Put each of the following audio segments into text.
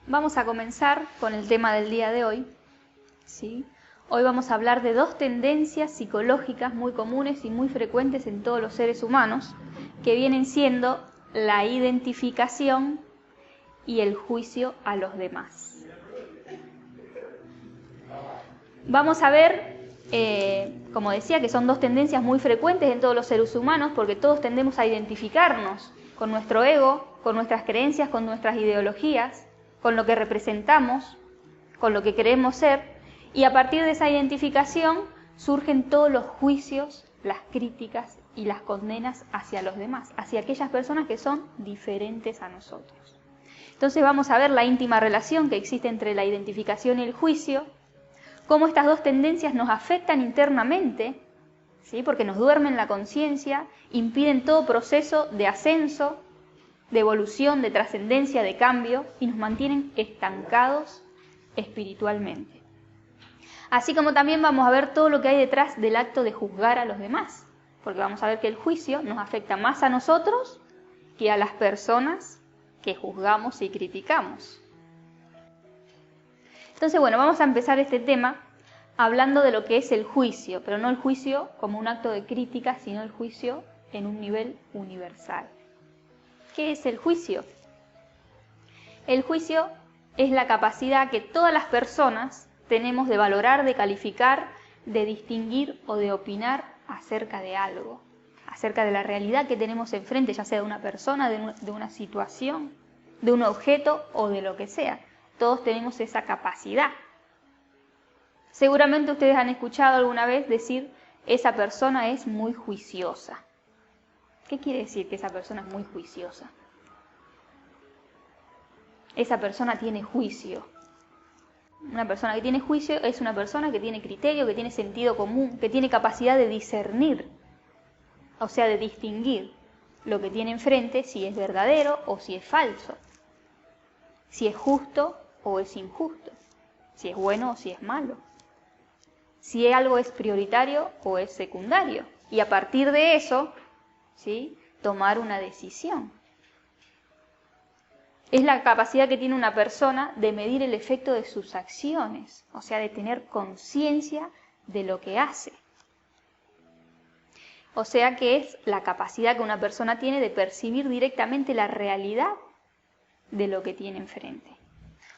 Vamos a comenzar con el tema del día de hoy, ¿sí? Hoy vamos a hablar de dos tendencias psicológicas muy comunes y muy frecuentes en todos los seres humanos, que vienen siendo la identificación y el juicio a los demás. Vamos a ver, como decía, que son dos tendencias muy frecuentes en todos los seres humanos, porque todos tendemos a identificarnos con nuestro ego, con nuestras creencias, con nuestras ideologías, con lo que representamos, con lo que queremos ser, y a partir de esa identificación surgen todos los juicios, las críticas y las condenas hacia los demás, hacia aquellas personas que son diferentes a nosotros. Entonces vamos a ver la íntima relación que existe entre la identificación y el juicio, cómo estas dos tendencias nos afectan internamente, ¿sí? Porque nos duermen la conciencia, impiden todo proceso de ascenso, de evolución, de trascendencia, de cambio, y nos mantienen estancados espiritualmente. Así como también vamos a ver todo lo que hay detrás del acto de juzgar a los demás, porque vamos a ver que el juicio nos afecta más a nosotros que a las personas que juzgamos y criticamos. Entonces, bueno, vamos a empezar este tema hablando de lo que es el juicio, pero no el juicio como un acto de crítica, sino el juicio en un nivel universal. ¿Qué es el juicio? El juicio es la capacidad que todas las personas tenemos de valorar, de calificar, de distinguir o de opinar acerca de algo, acerca de la realidad que tenemos enfrente, ya sea de una persona, de una situación, de un objeto o de lo que sea. Todos tenemos esa capacidad. Seguramente ustedes han escuchado alguna vez decir, esa persona es muy juiciosa. ¿Qué quiere decir que esa persona es muy juiciosa? Esa persona tiene juicio. Una persona que tiene juicio es una persona que tiene criterio, que tiene sentido común, que tiene capacidad de discernir, o sea, de distinguir lo que tiene enfrente, si es verdadero o si es falso, si es justo o es injusto, si es bueno o si es malo, si algo es prioritario o es secundario, y a partir de eso, ¿sí?, tomar una decisión. Es la capacidad que tiene una persona de medir el efecto de sus acciones, o sea, de tener conciencia de lo que hace. O sea que es la capacidad que una persona tiene de percibir directamente la realidad de lo que tiene enfrente.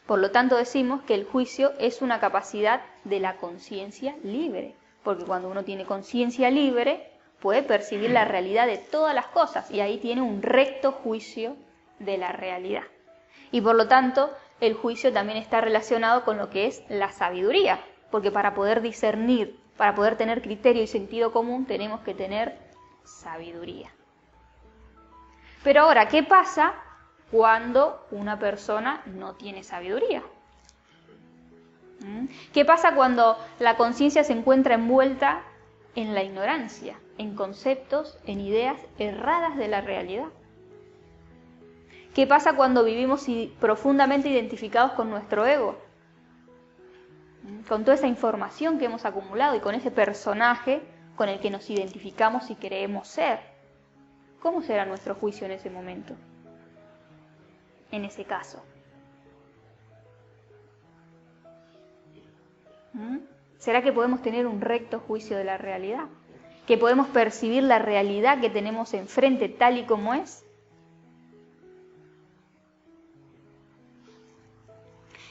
Por lo tanto, decimos que el juicio es una capacidad de la conciencia libre, porque cuando uno tiene conciencia libre, puede percibir la realidad de todas las cosas y ahí tiene un recto juicio de la realidad. Y por lo tanto, el juicio también está relacionado con lo que es la sabiduría, porque para poder discernir, para poder tener criterio y sentido común, tenemos que tener sabiduría. Pero ahora, ¿qué pasa cuando una persona no tiene sabiduría? ¿Qué pasa cuando la conciencia se encuentra envuelta en la ignorancia, en conceptos, en ideas erradas de la realidad? ¿Qué pasa cuando vivimos profundamente identificados con nuestro ego? Con toda esa información que hemos acumulado y con ese personaje con el que nos identificamos y creemos ser. ¿Cómo será nuestro juicio en ese momento? En ese caso. ¿Será que podemos tener un recto juicio de la realidad? ¿Que podemos percibir la realidad que tenemos enfrente tal y como es?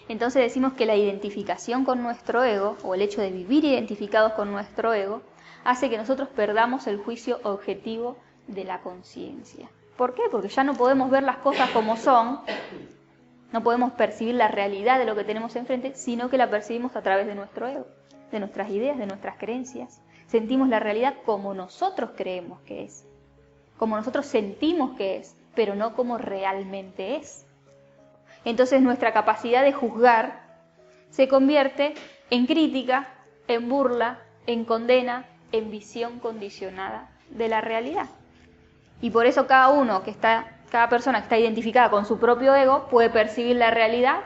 Entonces decimos que la identificación con nuestro ego, o el hecho de vivir identificados con nuestro ego, hace que nosotros perdamos el juicio objetivo de la conciencia. ¿Por qué? Porque ya no podemos ver las cosas como son, no podemos percibir la realidad de lo que tenemos enfrente, sino que la percibimos a través de nuestro ego, de nuestras ideas, de nuestras creencias. Sentimos la realidad como nosotros creemos que es, como nosotros sentimos que es, pero no como realmente es. Entonces nuestra capacidad de juzgar se convierte en crítica, en burla, en condena, en visión condicionada de la realidad. Y por eso cada persona que está identificada con su propio ego puede percibir la realidad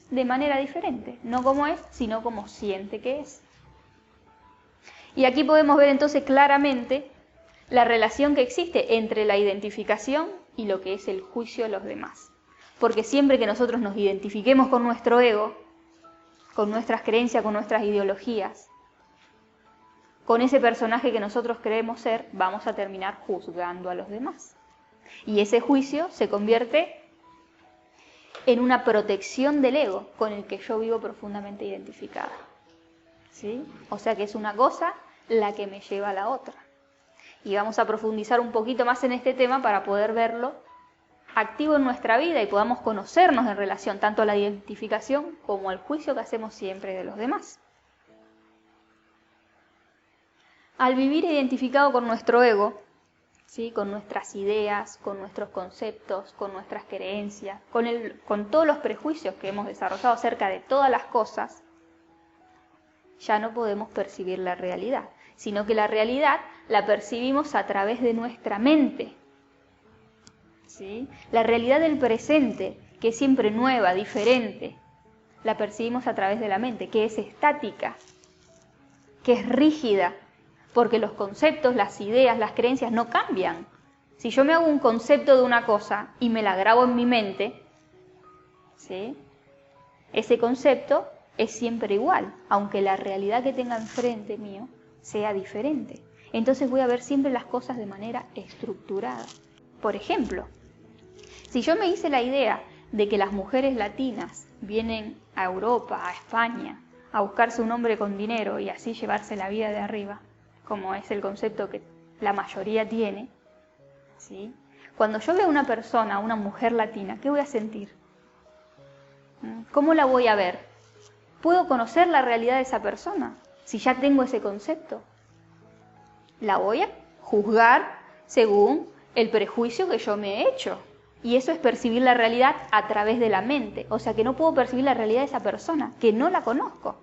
de manera diferente, no como es, sino como siente que es. Y aquí podemos ver entonces claramente la relación que existe entre la identificación y lo que es el juicio de los demás. Porque siempre que nosotros nos identifiquemos con nuestro ego, con nuestras creencias, con nuestras ideologías, con ese personaje que nosotros creemos ser, vamos a terminar juzgando a los demás. Y ese juicio se convierte en una protección del ego con el que yo vivo profundamente identificada. ¿Sí? O sea que es una cosa la que me lleva a la otra. Y vamos a profundizar un poquito más en este tema para poder verlo activo en nuestra vida y podamos conocernos en relación tanto a la identificación como al juicio que hacemos siempre de los demás. Al vivir identificado con nuestro ego, ¿sí? Con nuestras ideas, con nuestros conceptos, con nuestras creencias, con todos los prejuicios que hemos desarrollado acerca de todas las cosas, ya no podemos percibir la realidad, sino que la realidad la percibimos a través de nuestra mente. ¿Sí? La realidad del presente, que es siempre nueva, diferente, la percibimos a través de la mente, que es estática, que es rígida, porque los conceptos, las ideas, las creencias no cambian. Si yo me hago un concepto de una cosa y me la grabo en mi mente, ¿sí? Ese concepto es siempre igual, aunque la realidad que tenga enfrente mío sea diferente. Entonces voy a ver siempre las cosas de manera estructurada. Por ejemplo, si yo me hice la idea de que las mujeres latinas vienen a Europa, a España, a buscarse un hombre con dinero y así llevarse la vida de arriba, como es el concepto que la mayoría tiene, ¿sí? Cuando yo veo a una persona, a una mujer latina, ¿qué voy a sentir? ¿Cómo la voy a ver? ¿Puedo conocer la realidad de esa persona si ya tengo ese concepto? La voy a juzgar según el prejuicio que yo me he hecho. Y eso es percibir la realidad a través de la mente. O sea que no puedo percibir la realidad de esa persona, que no la conozco,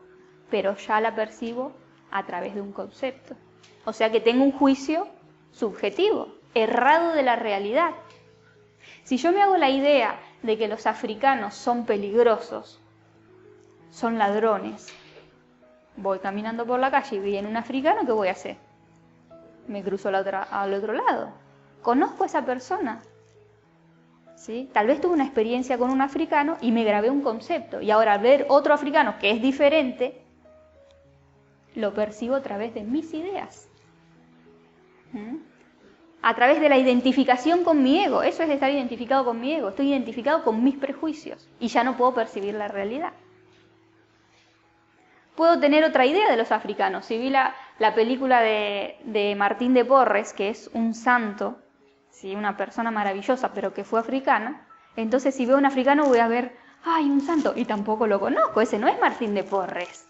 pero ya la percibo a través de un concepto. O sea que tengo un juicio subjetivo, errado de la realidad. Si yo me hago la idea de que los africanos son peligrosos, son ladrones, voy caminando por la calle y viene un africano, ¿qué voy a hacer? Me cruzo al otro lado. Conozco a esa persona. ¿Sí? Tal vez tuve una experiencia con un africano y me grabé un concepto. Y ahora al ver otro africano que es diferente, lo percibo a través de mis ideas. A través de la identificación con mi ego. Eso es estar identificado con mi ego. Estoy identificado con mis prejuicios y ya no puedo percibir la realidad. Puedo tener otra idea de los africanos. Si vi la película de Martín de Porres, que es un santo, ¿sí? Una persona maravillosa, pero que fue africana, entonces si veo a un africano voy a ver, ¡ay, un santo! Y tampoco lo conozco, ese no es Martín de Porres.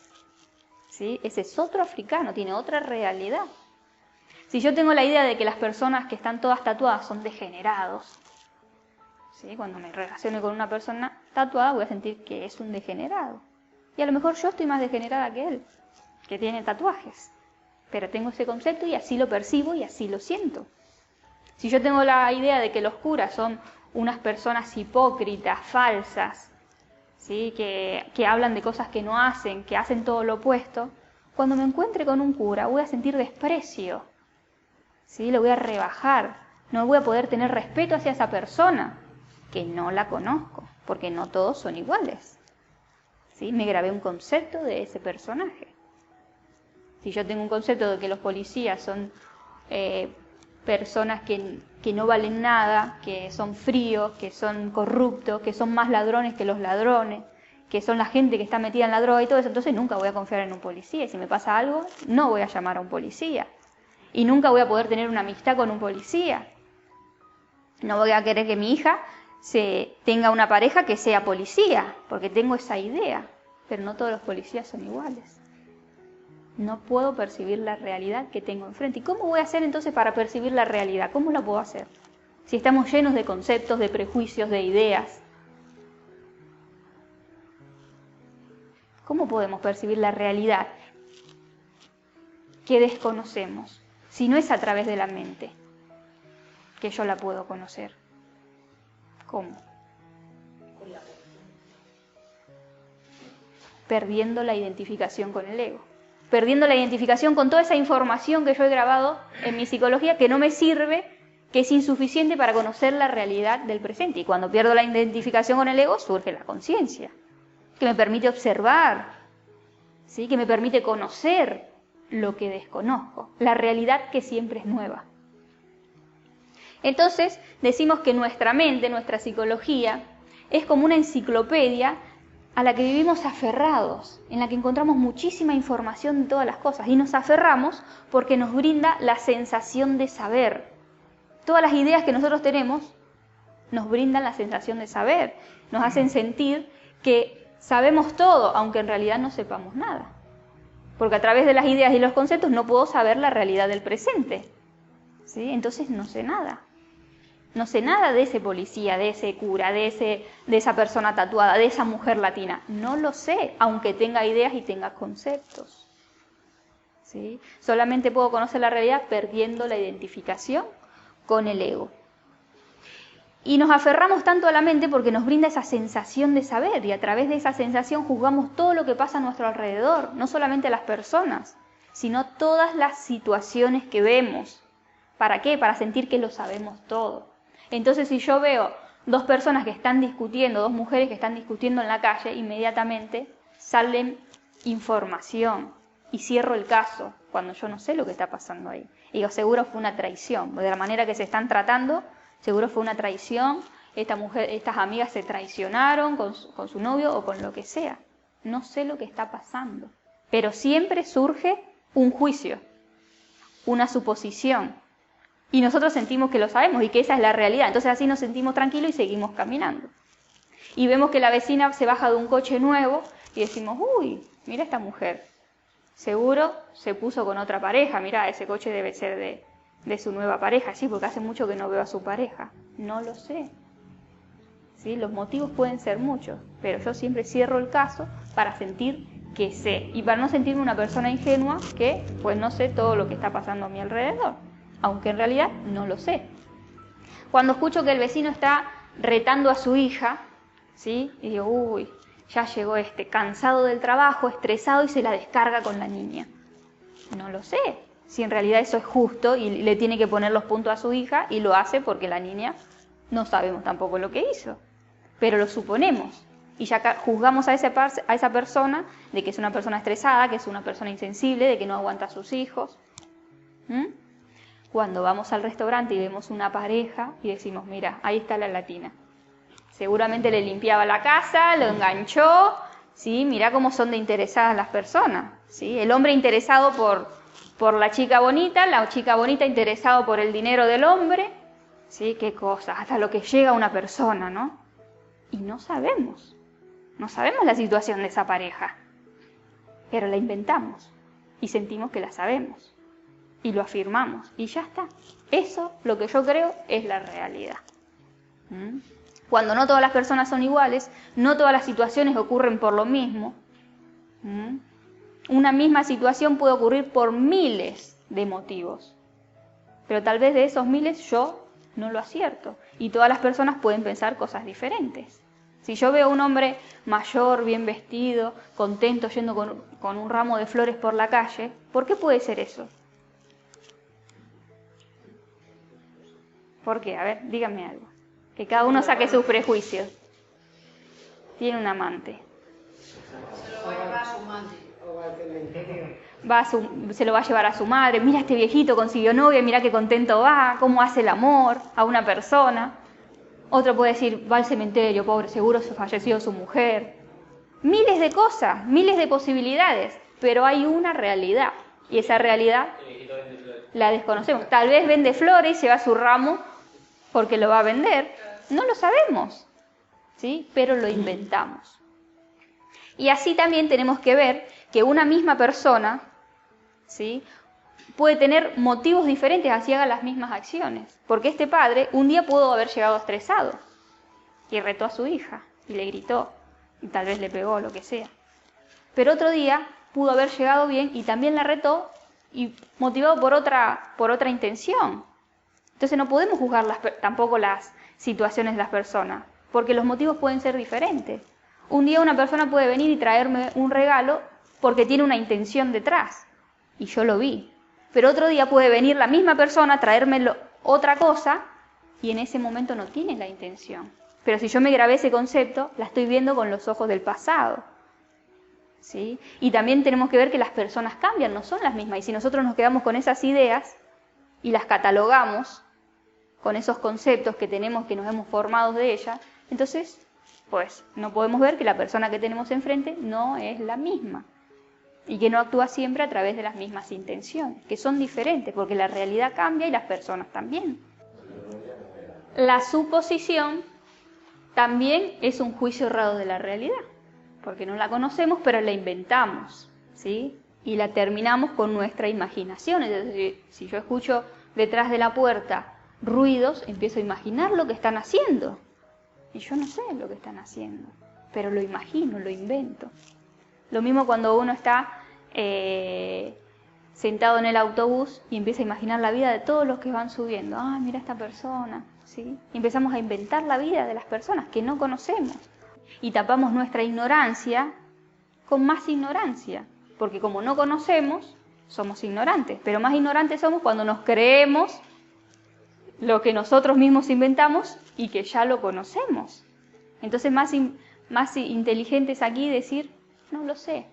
¿Sí? Ese es otro africano, tiene otra realidad. Si yo tengo la idea de que las personas que están todas tatuadas son degenerados, ¿sí? Cuando me relacione con una persona tatuada voy a sentir que es un degenerado. Y a lo mejor yo estoy más degenerada que él, que tiene tatuajes. Pero tengo ese concepto y así lo percibo y así lo siento. Si yo tengo la idea de que los curas son unas personas hipócritas, falsas, ¿sí? que hablan de cosas que no hacen, que hacen todo lo opuesto, cuando me encuentre con un cura voy a sentir desprecio, ¿sí? Lo voy a rebajar, no voy a poder tener respeto hacia esa persona, que no la conozco, porque no todos son iguales. ¿Sí? Me grabé un concepto de ese personaje. Si yo tengo un concepto de que los policías son personas que no valen nada, que son fríos, que son corruptos, que son más ladrones que los ladrones, que son la gente que está metida en la droga y todo eso, entonces nunca voy a confiar en un policía. Y si me pasa algo, no voy a llamar a un policía. Y nunca voy a poder tener una amistad con un policía. No voy a querer que mi hija tenga una pareja que sea policía, porque tengo esa idea, pero no todos los policías son iguales. No puedo percibir la realidad que tengo enfrente. ¿Y cómo voy a hacer entonces para percibir la realidad? ¿Cómo lo puedo hacer? Si estamos llenos de conceptos, de prejuicios, de ideas. ¿Cómo podemos percibir la realidad que desconocemos? Si no es a través de la mente que yo la puedo conocer. ¿Cómo? Perdiendo la identificación con el ego. Perdiendo la identificación con toda esa información que yo he grabado en mi psicología que no me sirve que es insuficiente para conocer la realidad del presente. Y cuando pierdo la identificación con el ego, surge la conciencia, que me permite observar, ¿sí? Que me permite conocer lo que desconozco, la realidad que siempre es nueva. Entonces, decimos que nuestra mente, nuestra psicología, es como una enciclopedia a la que vivimos aferrados, en la que encontramos muchísima información de todas las cosas, y nos aferramos porque nos brinda la sensación de saber. Todas las ideas que nosotros tenemos nos brindan la sensación de saber, nos hacen sentir que sabemos todo, aunque en realidad no sepamos nada. Porque a través de las ideas y los conceptos no puedo saber la realidad del presente, ¿sí? Entonces no sé nada. No sé nada de ese policía, de ese cura, de esa persona tatuada, de esa mujer latina. No lo sé, aunque tenga ideas y tenga conceptos, ¿sí? Solamente puedo conocer la realidad perdiendo la identificación con el ego. Y nos aferramos tanto a la mente porque nos brinda esa sensación de saber, y a través de esa sensación juzgamos todo lo que pasa a nuestro alrededor, no solamente a las personas, sino todas las situaciones que vemos. ¿Para qué? Para sentir que lo sabemos todo. Entonces, si yo veo dos personas que están discutiendo, dos mujeres que están discutiendo en la calle, inmediatamente salen información y cierro el caso cuando yo no sé lo que está pasando ahí. Y digo, seguro fue una traición, de la manera que se están tratando, seguro fue una traición, estas amigas se traicionaron con su novio o con lo que sea. No sé lo que está pasando, pero siempre surge un juicio, una suposición. Y nosotros sentimos que lo sabemos y que esa es la realidad. Entonces así nos sentimos tranquilos y seguimos caminando. Y vemos que la vecina se baja de un coche nuevo y decimos, uy, mira esta mujer. Seguro se puso con otra pareja. Mira, ese coche debe ser de su nueva pareja. Sí, porque hace mucho que no veo a su pareja. No lo sé. ¿Sí? Los motivos pueden ser muchos, pero yo siempre cierro el caso para sentir que sé. Y para no sentirme una persona ingenua que pues no sé todo lo que está pasando a mi alrededor, aunque en realidad no lo sé. Cuando escucho que el vecino está retando a su hija, ¿sí? Y digo, uy, ya llegó cansado del trabajo, estresado y se la descarga con la niña. No lo sé, si en realidad eso es justo y le tiene que poner los puntos a su hija y lo hace porque la niña no sabemos tampoco lo que hizo, pero lo suponemos. Y ya juzgamos a esa persona de que es una persona estresada, que es una persona insensible, de que no aguanta a sus hijos. Cuando vamos al restaurante y vemos una pareja y decimos, mira, ahí está la latina. Seguramente le limpiaba la casa, lo enganchó, ¿sí? Mirá cómo son de interesadas las personas, ¿sí? El hombre interesado por la chica bonita interesado por el dinero del hombre, ¿sí? Qué cosas, hasta lo que llega a una persona, ¿no? Y no sabemos la situación de esa pareja, pero la inventamos y sentimos que la sabemos. Y lo afirmamos, y ya está. Eso, lo que yo creo, es la realidad. Cuando no todas las personas son iguales, no todas las situaciones ocurren por lo mismo. Una misma situación puede ocurrir por miles de motivos. Pero tal vez de esos miles yo no lo acierto. Y todas las personas pueden pensar cosas diferentes. Si yo veo a un hombre mayor, bien vestido, contento, yendo con un ramo de flores por la calle, ¿por qué puede ser eso? ¿Por qué? A ver, díganme algo. Que cada uno saque sus prejuicios. Tiene un amante. Se lo va a llevar a su madre. O al cementerio. Se lo va a llevar a su madre. Mira, este viejito consiguió novia, mira qué contento va, cómo hace el amor a una persona. Otro puede decir, va al cementerio, pobre, seguro se falleció su mujer. Miles de cosas, miles de posibilidades, pero hay una realidad. Y esa realidad la desconocemos. Tal vez vende flores y lleva su ramo porque lo va a vender. No lo sabemos, ¿sí? Pero lo inventamos. Y así también tenemos que ver que una misma persona, ¿sí?, puede tener motivos diferentes así haga las mismas acciones. Porque este padre un día pudo haber llegado estresado y retó a su hija y le gritó y tal vez le pegó, lo que sea. Pero otro día pudo haber llegado bien y también la retó y motivado por otra intención. Entonces no podemos juzgar tampoco las situaciones de las personas, porque los motivos pueden ser diferentes. Un día una persona puede venir y traerme un regalo porque tiene una intención detrás, y yo lo vi. Pero otro día puede venir la misma persona, traerme otra cosa y en ese momento no tiene la intención. Pero si yo me grabé ese concepto, la estoy viendo con los ojos del pasado. ¿Sí? Y también tenemos que ver que las personas cambian, no son las mismas. Y si nosotros nos quedamos con esas ideas y las catalogamos con esos conceptos que tenemos, que nos hemos formado de ellas, entonces, pues, no podemos ver que la persona que tenemos enfrente no es la misma. Y que no actúa siempre a través de las mismas intenciones, que son diferentes, porque la realidad cambia y las personas también. La suposición también es un juicio errado de la realidad, porque no la conocemos, pero la inventamos, ¿sí? Y la terminamos con nuestra imaginación. Es decir, si yo escucho detrás de la puerta ruidos, empiezo a imaginar lo que están haciendo. Y yo no sé lo que están haciendo, pero lo imagino, lo invento. Lo mismo cuando uno está sentado en el autobús y empieza a imaginar la vida de todos los que van subiendo. Ah, mira esta persona, ¿sí? Y empezamos a inventar la vida de las personas que no conocemos. Y tapamos nuestra ignorancia con más ignorancia, porque como no conocemos, somos ignorantes, pero más ignorantes somos cuando nos creemos lo que nosotros mismos inventamos y que ya lo conocemos. Entonces más inteligente es aquí decir, no lo sé,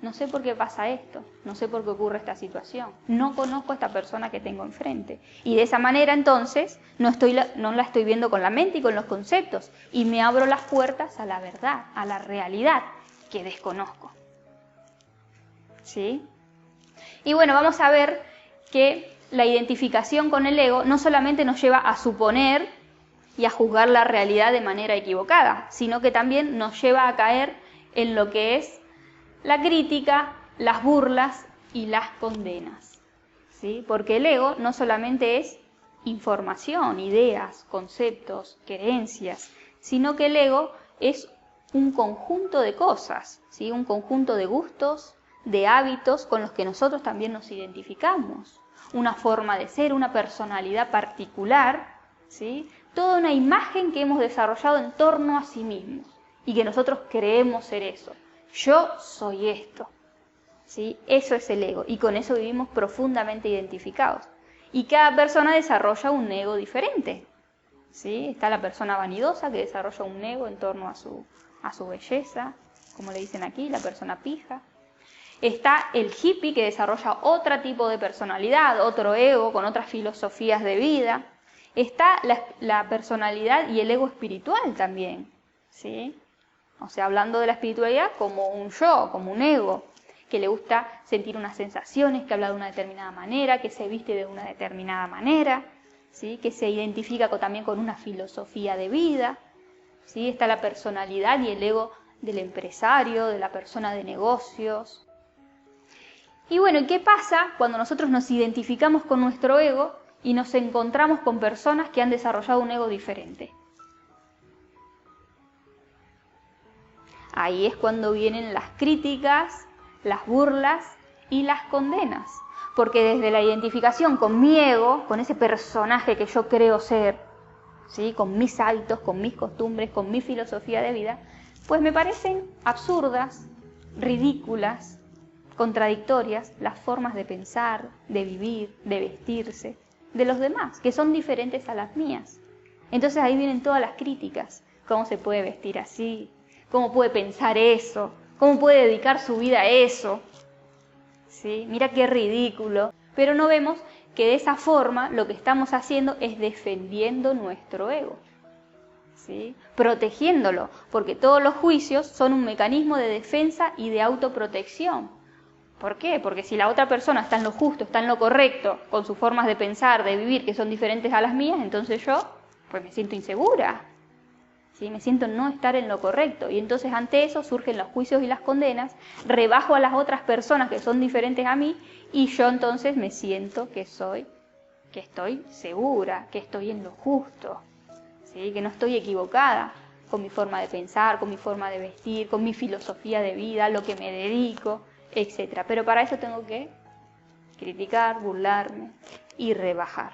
no sé por qué pasa esto, no sé por qué ocurre esta situación, no conozco a esta persona que tengo enfrente. Y de esa manera entonces no la estoy viendo con la mente y con los conceptos, y me abro las puertas a la verdad, a la realidad que desconozco. ¿Sí? Y bueno, vamos a ver que la identificación con el ego no solamente nos lleva a suponer y a juzgar la realidad de manera equivocada, sino que también nos lleva a caer en lo que es la crítica, las burlas y las condenas. ¿Sí? Porque el ego no solamente es información, ideas, conceptos, creencias, sino que el ego es un conjunto de cosas, ¿sí? Un conjunto de gustos, de hábitos con los que nosotros también nos identificamos, una forma de ser, una personalidad particular, ¿sí? Toda una imagen que hemos desarrollado en torno a sí mismos y que nosotros creemos ser eso. Yo soy esto, ¿sí? Eso es el ego y con eso vivimos profundamente identificados. Y cada persona desarrolla un ego diferente, ¿sí? Está la persona vanidosa que desarrolla un ego en torno a su belleza, como le dicen aquí, la persona pija. Está el hippie que desarrolla otro tipo de personalidad, otro ego, con otras filosofías de vida. Está la personalidad y el ego espiritual también, ¿sí? O sea, hablando de la espiritualidad como un yo, como un ego, que le gusta sentir unas sensaciones, que habla de una determinada manera, que se viste de una determinada manera, ¿sí? Que se identifica también con una filosofía de vida, ¿sí? Está la personalidad y el ego del empresario, de la persona de negocios. Y bueno, ¿qué pasa cuando nosotros nos identificamos con nuestro ego y nos encontramos con personas que han desarrollado un ego diferente? Ahí es cuando vienen las críticas, las burlas y las condenas. Porque desde la identificación con mi ego, con ese personaje que yo creo ser, ¿sí? Con mis hábitos, con mis costumbres, con mi filosofía de vida, pues me parecen absurdas, ridículas, contradictorias las formas de pensar, de vivir, de vestirse, de los demás, que son diferentes a las mías. Entonces ahí vienen todas las críticas. ¿Cómo se puede vestir así? ¿Cómo puede pensar eso? ¿Cómo puede dedicar su vida a eso? ¿Sí? Mira qué ridículo. Pero no vemos que de esa forma lo que estamos haciendo es defendiendo nuestro ego, ¿sí? Protegiéndolo, porque todos los juicios son un mecanismo de defensa y de autoprotección. ¿Por qué? Porque si la otra persona está en lo justo, está en lo correcto, con sus formas de pensar, de vivir, que son diferentes a las mías, entonces yo pues me siento insegura, ¿sí? Me siento no estar en lo correcto. Y entonces ante eso surgen los juicios y las condenas, rebajo a las otras personas que son diferentes a mí y yo entonces me siento que estoy segura, que estoy en lo justo, ¿sí? Que no estoy equivocada con mi forma de pensar, con mi forma de vestir, con mi filosofía de vida, lo que me dedico, etc. Pero para eso tengo que criticar, burlarme y rebajar.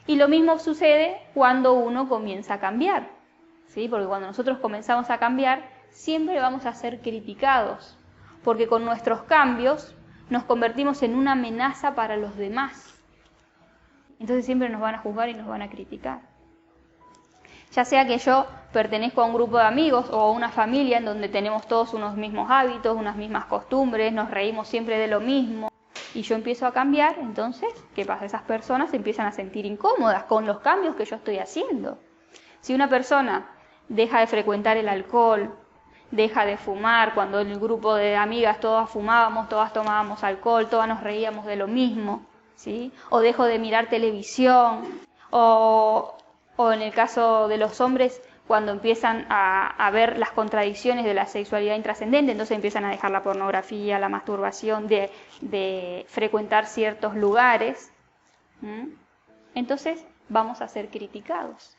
Y lo mismo sucede cuando uno comienza a cambiar, ¿sí? Porque cuando nosotros comenzamos a cambiar, siempre vamos a ser criticados, porque con nuestros cambios nos convertimos en una amenaza para los demás. Entonces siempre nos van a juzgar y nos van a criticar. Ya sea que yo pertenezco a un grupo de amigos o a una familia en donde tenemos todos unos mismos hábitos, unas mismas costumbres, nos reímos siempre de lo mismo, y yo empiezo a cambiar, entonces, ¿qué pasa? Esas personas se empiezan a sentir incómodas con los cambios que yo estoy haciendo. Si una persona deja de frecuentar el alcohol, deja de fumar, cuando en el grupo de amigas todas fumábamos, todas tomábamos alcohol, todas nos reíamos de lo mismo, ¿sí? O dejo de mirar televisión, o en el caso de los hombres, cuando empiezan a ver las contradicciones de la sexualidad intrascendente, entonces empiezan a dejar la pornografía, la masturbación, de frecuentar ciertos lugares. Entonces vamos a ser criticados.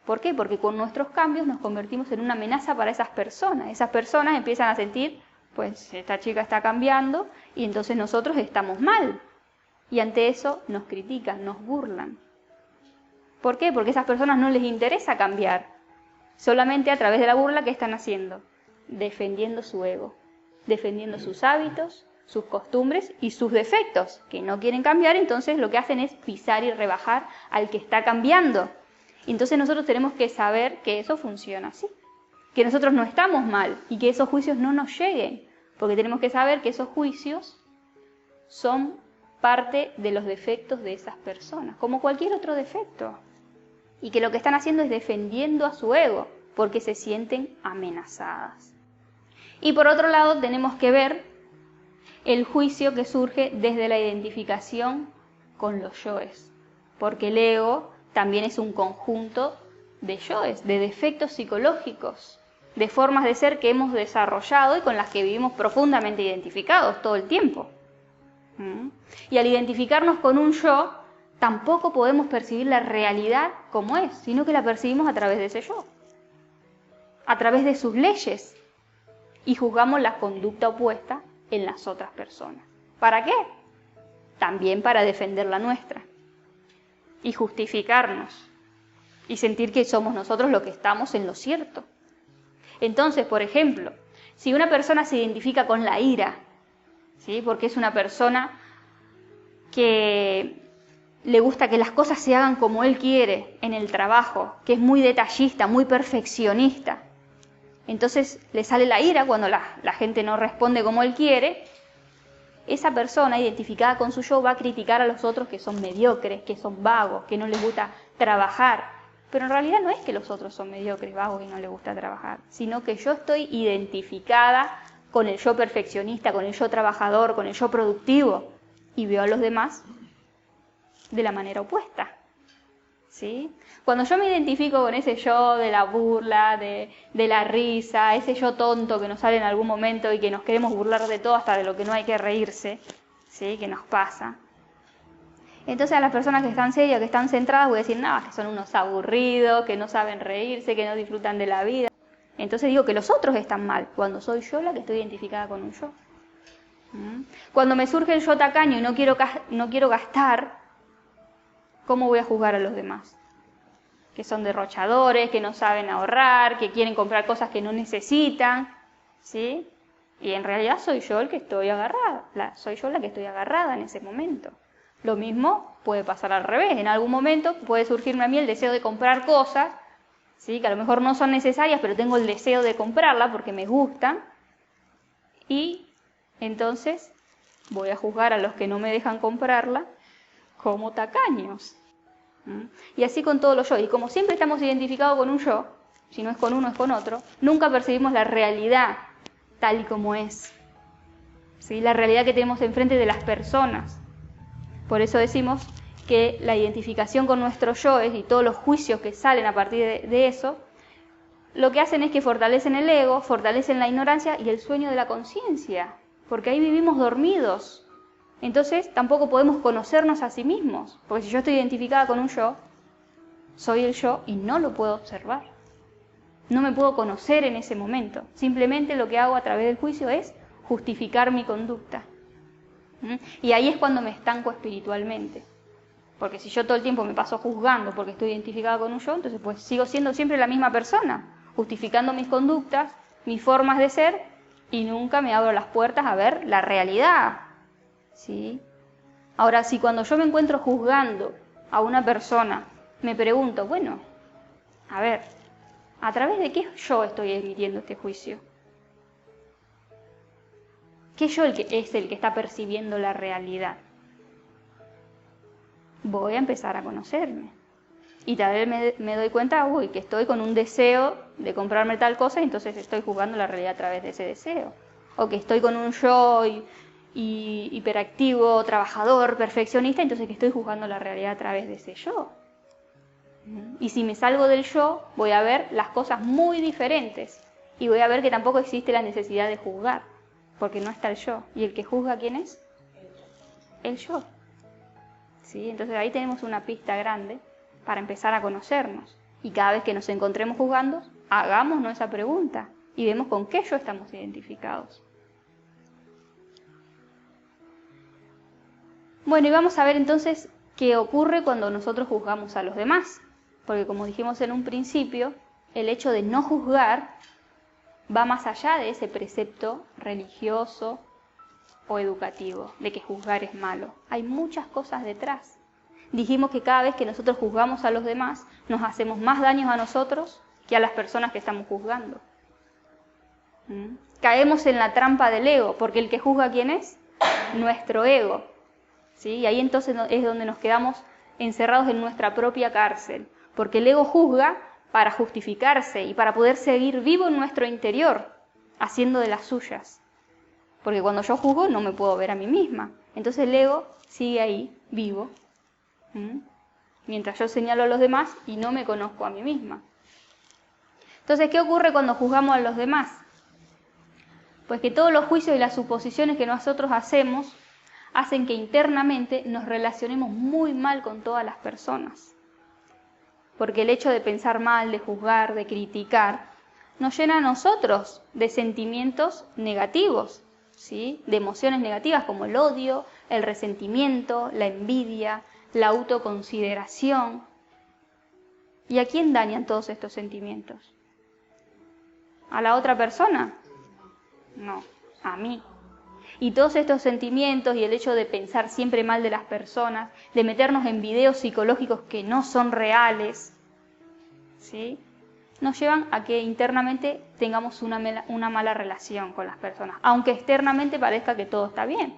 ¿Por qué? Porque con nuestros cambios nos convertimos en una amenaza para esas personas. Esas personas empiezan a sentir, pues esta chica está cambiando y entonces nosotros estamos mal. Y ante eso nos critican, nos burlan. ¿Por qué? Porque a esas personas no les interesa cambiar. Solamente a través de la burla, ¿qué están haciendo? Defendiendo su ego, defendiendo sus hábitos, sus costumbres y sus defectos, que no quieren cambiar, entonces lo que hacen es pisar y rebajar al que está cambiando. Entonces nosotros tenemos que saber que eso funciona así, que nosotros no estamos mal y que esos juicios no nos lleguen, porque tenemos que saber que esos juicios son parte de los defectos de esas personas, como cualquier otro defecto. Y que lo que están haciendo es defendiendo a su ego, porque se sienten amenazadas. Y por otro lado tenemos que ver el juicio que surge desde la identificación con los yoes, porque el ego también es un conjunto de yoes, de defectos psicológicos, de formas de ser que hemos desarrollado y con las que vivimos profundamente identificados todo el tiempo. Y al identificarnos con un yo, tampoco podemos percibir la realidad como es, sino que la percibimos a través de ese yo, a través de sus leyes, y juzgamos la conducta opuesta en las otras personas. ¿Para qué? También para defender la nuestra, y justificarnos, y sentir que somos nosotros los que estamos en lo cierto. Entonces, por ejemplo, si una persona se identifica con la ira, ¿sí? Porque es una persona que le gusta que las cosas se hagan como él quiere en el trabajo, que es muy detallista, muy perfeccionista. Entonces le sale la ira cuando la gente no responde como él quiere. Esa persona identificada con su yo va a criticar a los otros que son mediocres, que son vagos, que no les gusta trabajar. Pero en realidad no es que los otros son mediocres, vagos y no les gusta trabajar, sino que yo estoy identificada con el yo perfeccionista, con el yo trabajador, con el yo productivo, y veo a los demás de la manera opuesta, ¿sí? Cuando yo me identifico con ese yo de la burla, de la risa, ese yo tonto que nos sale en algún momento y que nos queremos burlar de todo hasta de lo que no hay que reírse, ¿sí? Que nos pasa. Entonces a las personas que están serias, que están centradas, voy a decir, no, que son unos aburridos, que no saben reírse, que no disfrutan de la vida. Entonces digo que los otros están mal, cuando soy yo la que estoy identificada con un yo. Cuando me surge el yo tacaño y no quiero gastar, ¿cómo voy a juzgar a los demás? Que son derrochadores, que no saben ahorrar, que quieren comprar cosas que no necesitan, ¿sí? Y en realidad soy yo el que estoy agarrada, soy yo la que estoy agarrada en ese momento. Lo mismo puede pasar al revés, en algún momento puede surgirme a mí el deseo de comprar cosas, ¿sí? Que a lo mejor no son necesarias, pero tengo el deseo de comprarlas porque me gustan, y entonces voy a juzgar a los que no me dejan comprarla como tacaños. Y así con todos los yo. Y como siempre estamos identificados con un yo, si no es con uno es con otro, nunca percibimos la realidad tal y como es, ¿sí? La realidad que tenemos enfrente de las personas. Por eso decimos que la identificación con nuestros yoes y todos los juicios que salen a partir de eso, lo que hacen es que fortalecen el ego, fortalecen la ignorancia y el sueño de la conciencia, porque ahí vivimos dormidos. Entonces tampoco podemos conocernos a sí mismos, porque si yo estoy identificada con un yo, soy el yo y no lo puedo observar. No me puedo conocer en ese momento. Simplemente lo que hago a través del juicio es justificar mi conducta. Y ahí es cuando me estanco espiritualmente. Porque si yo todo el tiempo me paso juzgando porque estoy identificada con un yo, entonces pues sigo siendo siempre la misma persona, justificando mis conductas, mis formas de ser, y nunca me abro las puertas a ver la realidad. ¿Sí? Ahora, si cuando yo me encuentro juzgando a una persona, me pregunto, bueno, a ver, ¿a través de qué yo estoy emitiendo este juicio? ¿Qué yo es el que está percibiendo la realidad? Voy a empezar a conocerme. Y tal vez me doy cuenta, que estoy con un deseo de comprarme tal cosa y entonces estoy juzgando la realidad a través de ese deseo. O que estoy con un yo hiperactivo, trabajador, perfeccionista, entonces que estoy juzgando la realidad a través de ese yo. Y si me salgo del yo, voy a ver las cosas muy diferentes. Y voy a ver que tampoco existe la necesidad de juzgar, porque no está el yo. ¿Y el que juzga quién es? El yo. ¿Sí? Entonces ahí tenemos una pista grande para empezar a conocernos. Y cada vez que nos encontremos juzgando, hagámonos esa pregunta y vemos con qué yo estamos identificados. Bueno, y vamos a ver entonces qué ocurre cuando nosotros juzgamos a los demás. Porque como dijimos en un principio, el hecho de no juzgar va más allá de ese precepto religioso o educativo, de que juzgar es malo. Hay muchas cosas detrás. Dijimos que cada vez que nosotros juzgamos a los demás, nos hacemos más daños a nosotros que a las personas que estamos juzgando. Caemos en la trampa del ego, porque el que juzga, ¿quién es? Nuestro ego. ¿Sí? Y ahí entonces es donde nos quedamos encerrados en nuestra propia cárcel, porque el ego juzga para justificarse y para poder seguir vivo en nuestro interior, haciendo de las suyas. Porque cuando yo juzgo no me puedo ver a mí misma. Entonces el ego sigue ahí, vivo, mientras yo señalo a los demás y no me conozco a mí misma. Entonces, ¿qué ocurre cuando juzgamos a los demás? Pues que todos los juicios y las suposiciones que nosotros hacemos hacen que internamente nos relacionemos muy mal con todas las personas. Porque el hecho de pensar mal, de juzgar, de criticar, nos llena a nosotros de sentimientos negativos, ¿sí? De emociones negativas como el odio, el resentimiento, la envidia, la autoconsideración. ¿Y a quién dañan todos estos sentimientos? ¿A la otra persona? No, a mí. Y todos estos sentimientos y el hecho de pensar siempre mal de las personas, de meternos en videos psicológicos que no son reales, ¿sí? Nos llevan a que internamente tengamos una mala relación con las personas, aunque externamente parezca que todo está bien,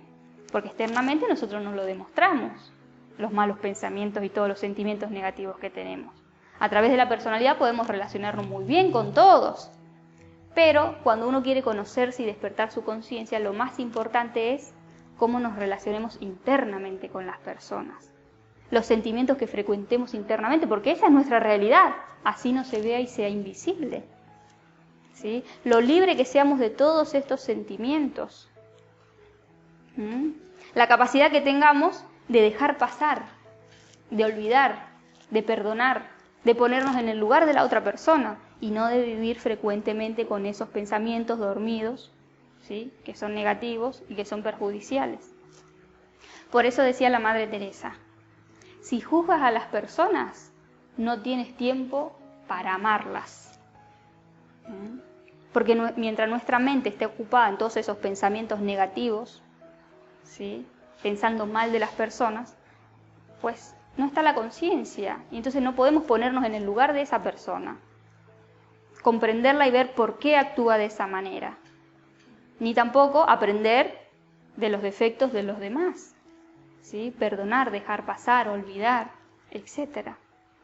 porque externamente nosotros nos lo demostramos, los malos pensamientos y todos los sentimientos negativos que tenemos. A través de la personalidad podemos relacionarnos muy bien con todos, pero cuando uno quiere conocerse y despertar su conciencia, lo más importante es cómo nos relacionemos internamente con las personas. Los sentimientos que frecuentemos internamente, porque esa es nuestra realidad, así no se vea y sea invisible. ¿Sí? Lo libre que seamos de todos estos sentimientos. La capacidad que tengamos de dejar pasar, de olvidar, de perdonar, de ponernos en el lugar de la otra persona y no de vivir frecuentemente con esos pensamientos dormidos, ¿sí? Que son negativos y que son perjudiciales. Por eso decía la Madre Teresa, si juzgas a las personas, no tienes tiempo para amarlas. Porque mientras nuestra mente esté ocupada en todos esos pensamientos negativos, ¿sí? Pensando mal de las personas, pues no está la conciencia. Y entonces no podemos ponernos en el lugar de esa persona, comprenderla y ver por qué actúa de esa manera. Ni tampoco aprender de los defectos de los demás. ¿Sí? Perdonar, dejar pasar, olvidar, etc.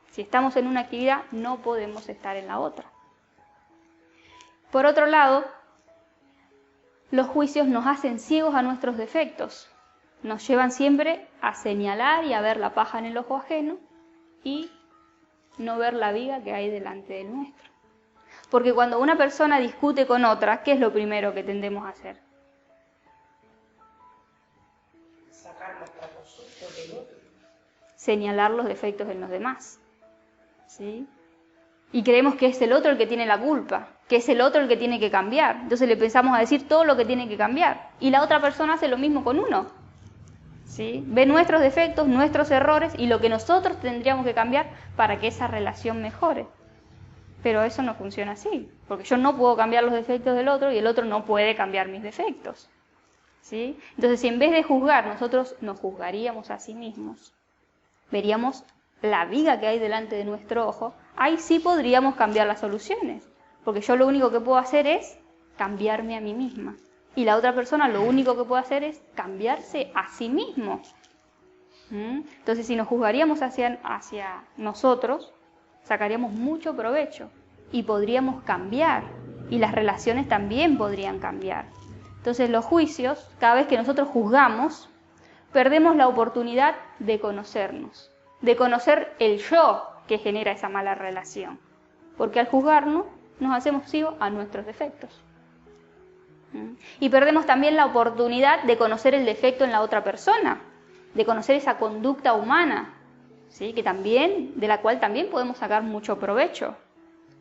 Si estamos en una actividad, no podemos estar en la otra. Por otro lado, los juicios nos hacen ciegos a nuestros defectos. Nos llevan siempre a señalar y a ver la paja en el ojo ajeno y no ver la viga que hay delante del nuestro. Porque cuando una persona discute con otra, ¿qué es lo primero que tendemos a hacer? Señalar los defectos en los demás, ¿sí? Y creemos que es el otro el que tiene la culpa, que es el otro el que tiene que cambiar. Entonces le empezamos a decir todo lo que tiene que cambiar. Y la otra persona hace lo mismo con uno, ¿sí? Ve nuestros defectos, nuestros errores y lo que nosotros tendríamos que cambiar para que esa relación mejore. Pero eso no funciona así, porque yo no puedo cambiar los defectos del otro y el otro no puede cambiar mis defectos, ¿sí? Entonces, si en vez de juzgar nosotros nos juzgaríamos a sí mismos, veríamos la viga que hay delante de nuestro ojo, ahí sí podríamos cambiar las soluciones. Porque yo lo único que puedo hacer es cambiarme a mí misma. Y la otra persona lo único que puede hacer es cambiarse a sí mismo. Entonces, si nos juzgaríamos hacia nosotros, sacaríamos mucho provecho y podríamos cambiar. Y las relaciones también podrían cambiar. Entonces, los juicios, cada vez que nosotros juzgamos, perdemos la oportunidad de conocernos, de conocer el yo que genera esa mala relación. Porque al juzgarnos, nos hacemos ciegos a nuestros defectos. Y perdemos también la oportunidad de conocer el defecto en la otra persona, de conocer esa conducta humana, ¿sí? De la cual también podemos sacar mucho provecho.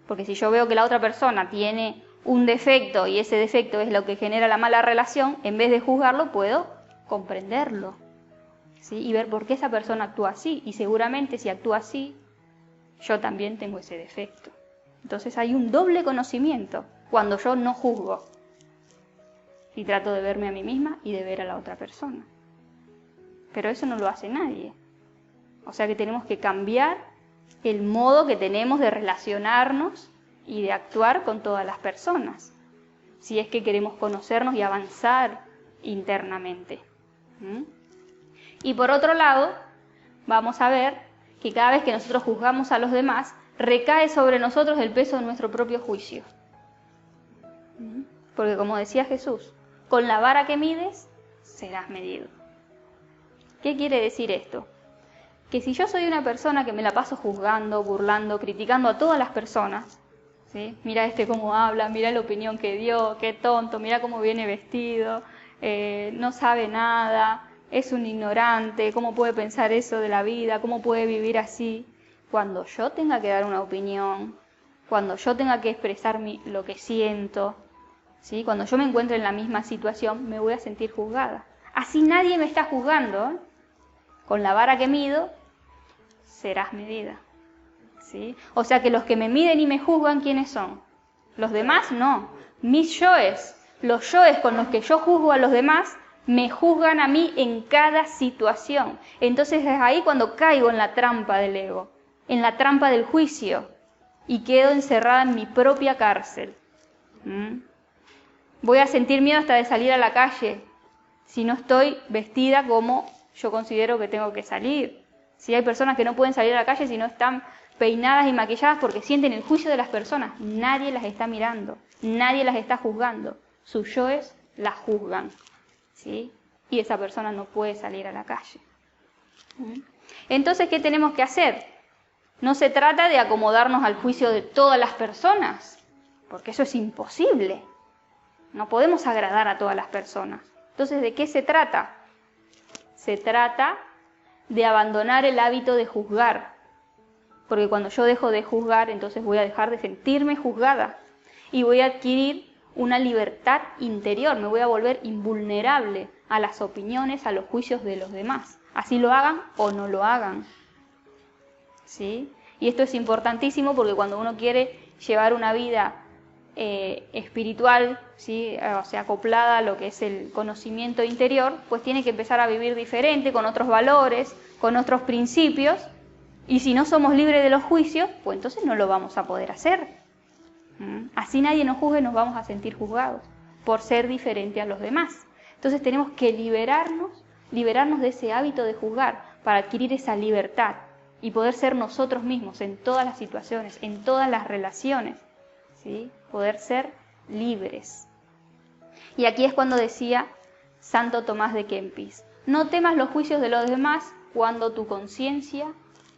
Porque si yo veo que la otra persona tiene un defecto y ese defecto es lo que genera la mala relación, en vez de juzgarlo, puedo comprenderlo, ¿sí? Y ver por qué esa persona actúa así. Y seguramente si actúa así, yo también tengo ese defecto. Entonces hay un doble conocimiento cuando yo no juzgo y trato de verme a mí misma y de ver a la otra persona. Pero eso no lo hace nadie. O sea que tenemos que cambiar el modo que tenemos de relacionarnos y de actuar con todas las personas, si es que queremos conocernos y avanzar internamente. Y por otro lado, vamos a ver que cada vez que nosotros juzgamos a los demás, recae sobre nosotros el peso de nuestro propio juicio. Porque como decía Jesús, con la vara que mides, serás medido. ¿Qué quiere decir esto? Que si yo soy una persona que me la paso juzgando, burlando, criticando a todas las personas, ¿sí? Mira cómo habla, mira la opinión que dio, qué tonto, mira cómo viene vestido, no sabe nada, es un ignorante, cómo puede pensar eso de la vida, cómo puede vivir así. Cuando yo tenga que dar una opinión, cuando yo tenga que expresar lo que siento, ¿sí? Cuando yo me encuentre en la misma situación, me voy a sentir juzgada. Así nadie me está juzgando, ¿eh? Con la vara que mido, serás medida, ¿sí? O sea que los que me miden y me juzgan, ¿quiénes son? Los demás no. Mis yoes, los yoes con los que yo juzgo a los demás, me juzgan a mí en cada situación. Entonces es ahí cuando caigo en la trampa del ego, en la trampa del juicio, y quedo encerrada en mi propia cárcel. Voy a sentir miedo hasta de salir a la calle, si no estoy vestida como yo considero que tengo que salir. Si hay personas que no pueden salir a la calle si no están peinadas y maquilladas porque sienten el juicio de las personas. Nadie las está mirando, nadie las está juzgando. Sus yoes las juzgan, ¿sí? Y esa persona no puede salir a la calle. Entonces, ¿qué tenemos que hacer? No se trata de acomodarnos al juicio de todas las personas, porque eso es imposible. No podemos agradar a todas las personas. Entonces, ¿de qué se trata? Se trata de abandonar el hábito de juzgar, porque cuando yo dejo de juzgar, entonces voy a dejar de sentirme juzgada y voy a adquirir una libertad interior, me voy a volver invulnerable a las opiniones, a los juicios de los demás, así lo hagan o no lo hagan, ¿sí? Y esto es importantísimo porque cuando uno quiere llevar una vida espiritual, ¿sí? O sea, acoplada a lo que es el conocimiento interior, pues tiene que empezar a vivir diferente, con otros valores, con otros principios, y si no somos libres de los juicios, pues entonces no lo vamos a poder hacer. Así nadie nos juzgue, nos vamos a sentir juzgados por ser diferente a los demás. Entonces tenemos que liberarnos de ese hábito de juzgar para adquirir esa libertad y poder ser nosotros mismos en todas las situaciones, en todas las relaciones, ¿sí? Poder ser libres. Y aquí es cuando decía Santo Tomás de Kempis: no temas los juicios de los demás cuando tu conciencia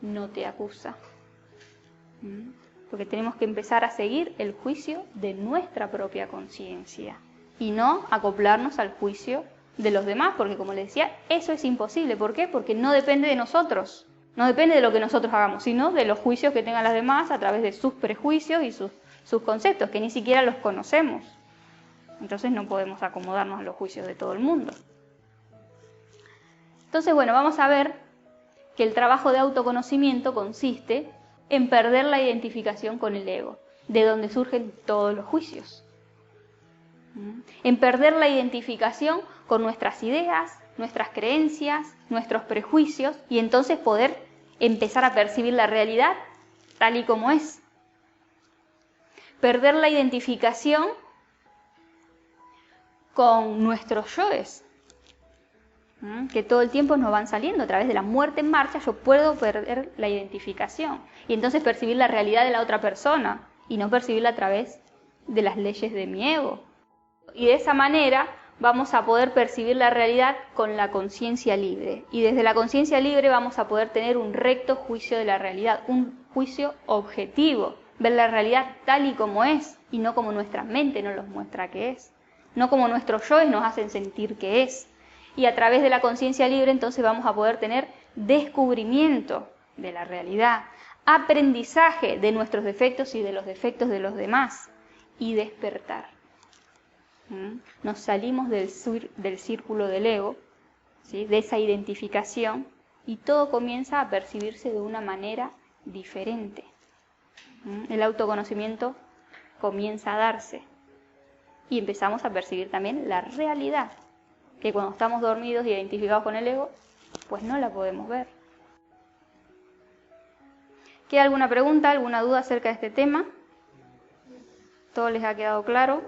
no te acusa. Porque tenemos que empezar a seguir el juicio de nuestra propia conciencia y no acoplarnos al juicio de los demás, porque como les decía, eso es imposible. ¿Por qué? Porque no depende de nosotros, no depende de lo que nosotros hagamos, sino de los juicios que tengan las demás a través de sus prejuicios y sus conceptos, que ni siquiera los conocemos. Entonces no podemos acomodarnos a los juicios de todo el mundo. Entonces, bueno, vamos a ver que el trabajo de autoconocimiento consiste en perder la identificación con el ego, de donde surgen todos los juicios. En perder la identificación con nuestras ideas, nuestras creencias, nuestros prejuicios, y entonces poder empezar a percibir la realidad tal y como es. Perder la identificación con nuestros yoes, que todo el tiempo nos van saliendo. A través de la muerte en marcha yo puedo perder la identificación y entonces percibir la realidad de la otra persona y no percibirla a través de las leyes de mi ego. Y de esa manera vamos a poder percibir la realidad con la conciencia libre. Y desde la conciencia libre vamos a poder tener un recto juicio de la realidad, un juicio objetivo, ver la realidad tal y como es y no como nuestra mente nos los muestra que es, no como nuestros yoes nos hacen sentir que es. Y a través de la conciencia libre entonces vamos a poder tener descubrimiento de la realidad, aprendizaje de nuestros defectos y de los defectos de los demás y despertar. Nos salimos del círculo del ego, ¿sí?, de esa identificación, y todo comienza a percibirse de una manera diferente. El autoconocimiento comienza a darse y empezamos a percibir también la realidad, que cuando estamos dormidos y identificados con el ego, pues no la podemos ver. ¿Queda alguna pregunta, alguna duda acerca de este tema? ¿Todo les ha quedado claro?